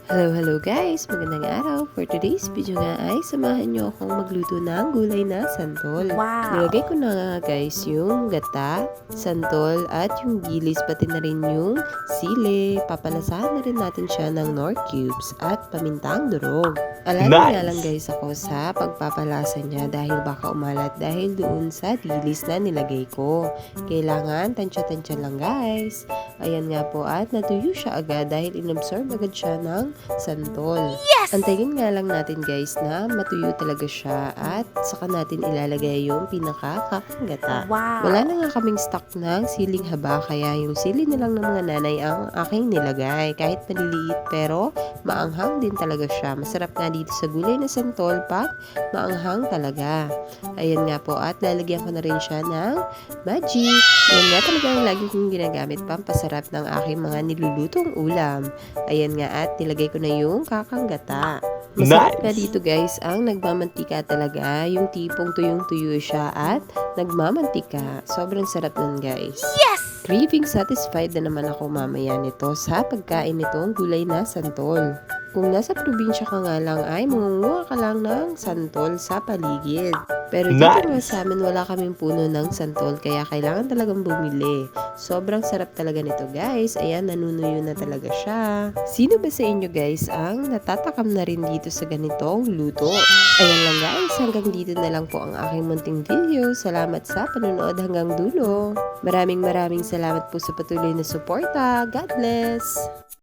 Hello guys! Magandang araw! For today's video nga ay samahan nyo akong magluto ng gulay na santol. Wow! Nilagay ko na nga guys yung gata, santol at yung gilis pati na rin yung sili. Papalasahan na rin natin siya ng nor cubes at pamintang durog. Alam nga lang guys ako sa pagpapalasa niya dahil baka umalat dahil doon sa dilis na nilagay ko. Kailangan tansya-tansya lang guys. Ayan nga po at natuyo siya agad dahil inabsorb agad siya ng santol. Yes! Antayin nga lang natin guys na matuyo talaga siya at saka natin ilalagay yung pinakakakanggata. Wow! Wala na nga kaming stock ng siling haba kaya yung sili na lang ng mga nanay ang aking nilagay. Kahit maliliit pero maanghang din talaga siya. Masarap nga dito sa gulay na santol pag maanghang talaga. Ayan nga po at lalagyan ko na rin siya ng magic. Yan nga talaga ang lagi kong ginagamit pampasarap ng aking mga nilulutong ulam. Ayan nga at nilagay ko na yung kakanggata. Masarap nga dito guys ang nagmamantika talaga. Yung tipong tuyong-tuyo siya at nagmamantika. Sobrang sarap nun guys. Yes! Craving satisfied na naman ako mamaya nito sa pagkain nitong gulay na santol. Kung nasa probinsya ka nga lang ay mangunguha ka lang ng santol sa paligid. Pero dito nga sa amin wala kaming puno ng santol kaya kailangan talagang bumili. Sobrang sarap talaga nito guys. Ayan, nanunuyo na talaga siya. Sino ba sa inyo guys ang natatakam na rin dito sa ganitong luto? Ayan lang guys, hanggang dito na lang po ang aking munting video. Salamat sa panonood hanggang dulo. Maraming salamat po sa patuloy na suporta. God bless!